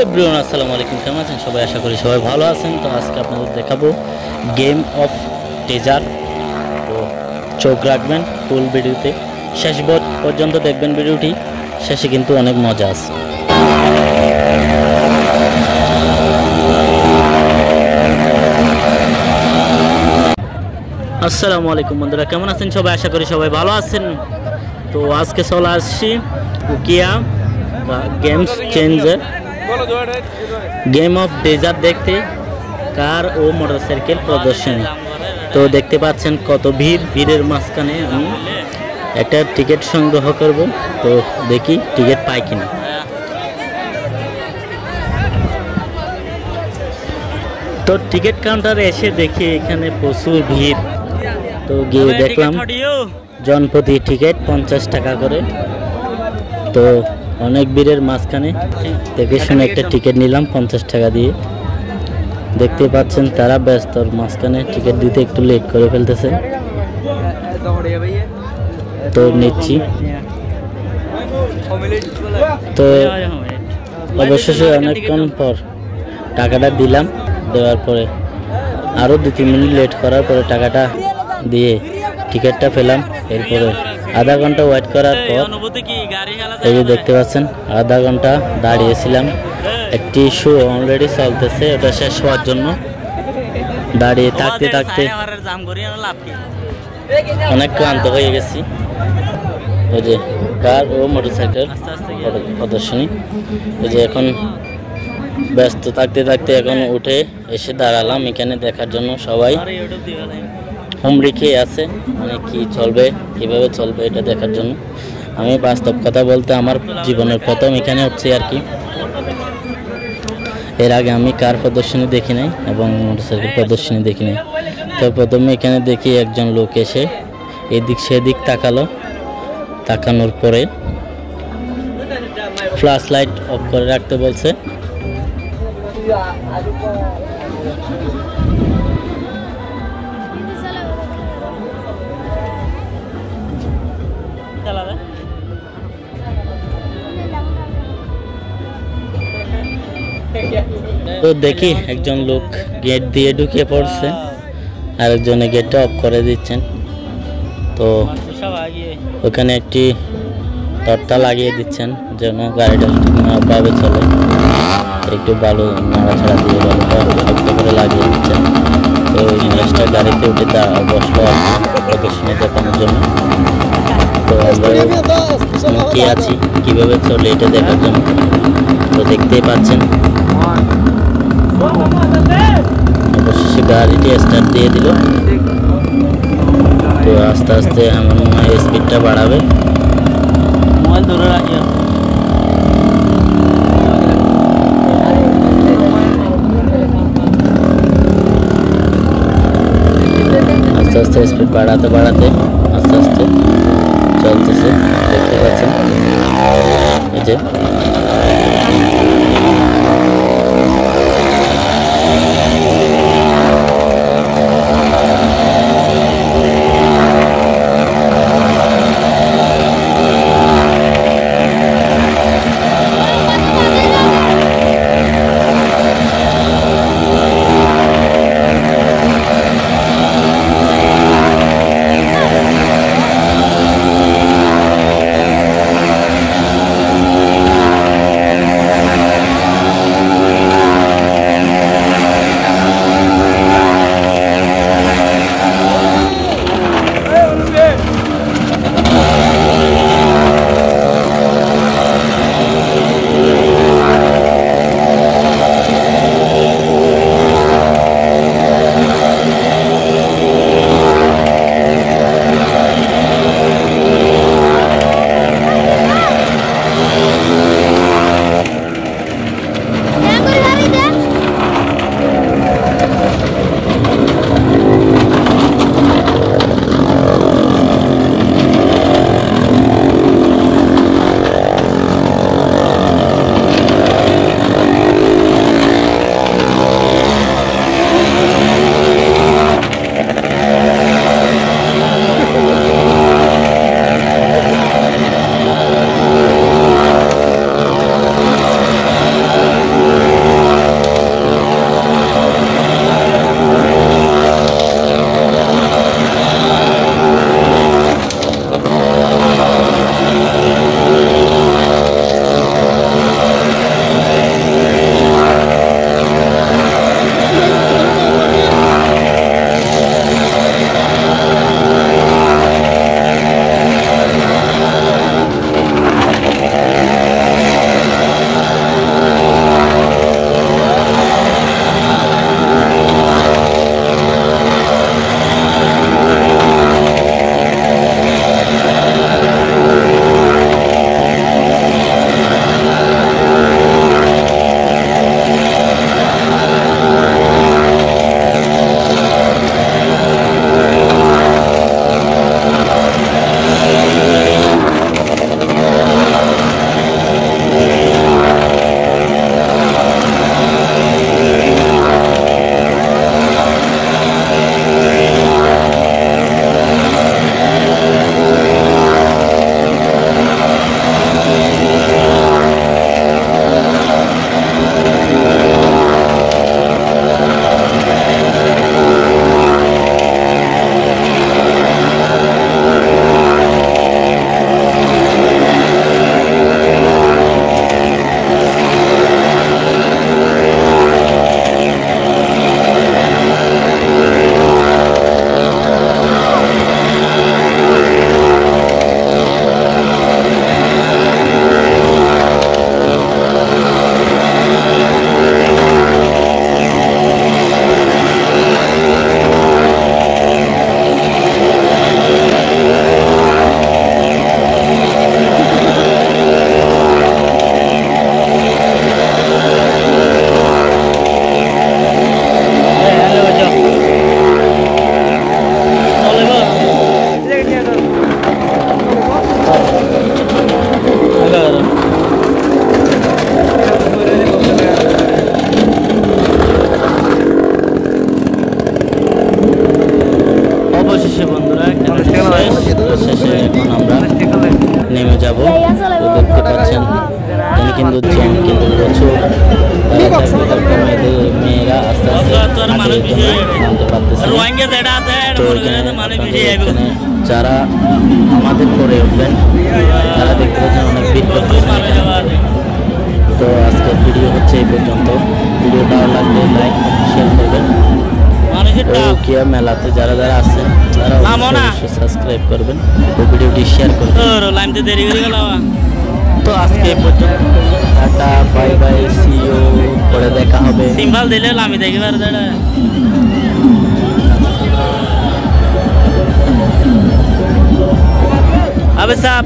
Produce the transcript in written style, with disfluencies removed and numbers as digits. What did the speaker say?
Everyone আসসালামু আলাইকুম, কেমন আছেন সবাই? আশা করি সবাই ভালো আছেন। তো আজকে আপনাদের দেখাবো গেম অফ ডেজার্ট। তো চোখ রাখবেন ফুল ভিডিওতে, শেষ পর্যন্ত দেখবেন ভিডিওটি, শেষে কিন্তু অনেক মজা আছে। আসসালামু আলাইকুম বন্ধুরা, কেমন আছেন সবাই? আশা করি সবাই ভালো আছেন। তো আজকে চলে আসছি উকিয়া games changer game of desert দেখতে, কার ও মোটরসাইকেল প্রদর্শনী। তো দেখতে পাচ্ছেন কত ভিড়ের মাঝখানে আমি একটা টিকিট সংগ্রহ করব। তো দেখি টিকিট পাই কিনা। তো টিকিট কাউন্টারে এসে দেখি এখানে প্রচুর ভিড়। তো গিয়ে দেখলাম জনপ্রতি টিকিট 50 টাকা করে। তো অনেক ভিড়ের মাঝখানে দেখে শুনে একটা টিকিট নিলাম 50 টাকা দিয়ে। দেখতে পাচ্ছেন তারা ব্যস্তর মাঝখানে টিকিট দিতে একটু লেট করে ফেলতেছে। তো নিচ্ছি। তো অবশেষে অনেকক্ষণ পর টাকাটা দিলাম। দেওয়ার পরে আরও 2-3 মিনিট লেট করার পরে টাকাটা দিয়ে টিকিটটা পেলাম। এরপরে আধা ঘন্টা ওয়েট করার পর এই যে দেখতে পাচ্ছেন আধা ঘন্টা দাঁড়িয়েছিলাম। একটি শো অলরেডি চলতেছে, ওটা শেষ হওয়ার জন্য দাঁড়িয়ে থাকতে থাকতে অনেক ক্লান্ত হয়ে গেছি। ওই যে কার ও মোটরসাইকেল প্রদর্শনী, ওই যে এখন ব্যস্ত থাকতে থাকতে এখন উঠে এসে দাঁড়ালাম এখানে দেখার জন্য। সবাই হুমড়ি খেয়ে আছে, মানে কি চলবে, কিভাবে চলবে এটা দেখার জন্য। আমি বাস্তব কথা বলতে আমার জীবনের প্রথম এখানে হচ্ছে আর কি। এর আগে আমি কার প্রদর্শনী দেখি নাই এবং মোটরসাইকেল প্রদর্শনী দেখি নাই। তো প্রথমে এখানে দেখি একজন লোক এসে এদিক সেদিক তাকালো। তাকানোর পরে ফ্ল্যাশ লাইট অফ করে রাখতে বলছে। তো দেখি একজন লোক গেট দিয়ে ঢুকে পড়ছে, আরেকজনে গেটটা অফ করে দিচ্ছেন। তো ওখানে একটি তক্তা লাগিয়ে দিচ্ছেন যেন গাড়িটা ঠিকভাবে চলে। একটু বালু নাড়াছাড়া দিয়ে বালুটা শক্ত করে লাগিয়ে দিচ্ছেন। তো ওই মানুষটা গাড়িতে উঠে তা বসলো প্রদর্শনী দেখানোর জন্য। তো আমরা কি আছি, কীভাবে চলে এটা দেখার জন্য। তো দেখতেই পাচ্ছেন অবশেষে গাড়িটি স্টার্ট দিয়ে দিল। তো আস্তে আস্তে আমার মনে হয় স্পিডটা বাড়াবে। মোবাইল ধরে রাখি, আস্তে আস্তে স্পিড বাড়াতে বাড়াতে আস্তে আস্তে চলতেছে। দেখতে পাচ্ছেন এই যে আপনাদের এখানে যারা আমাদের পরে উঠবেন তারা দেখতে পাচ্ছেন অনেক ভিড় করতেছেন এখানে। তো আজকের ভিডিও হচ্ছে এই পর্যন্ত। ভিডিও ভালো লাগলে লাইক শেয়ার করবেন। রোকিয়া মেলাতে যারা যারা আছেন তারা অবশ্যই সাবস্ক্রাইব করবেন ও ভিডিওটি শেয়ার করবেন। তো আজকে এই পর্যন্ত, tata bye bye, see you, পরে দেখা হবে। সিম্বল দিলে আমি দেখি পারে দাঁড়া আবে সাপ।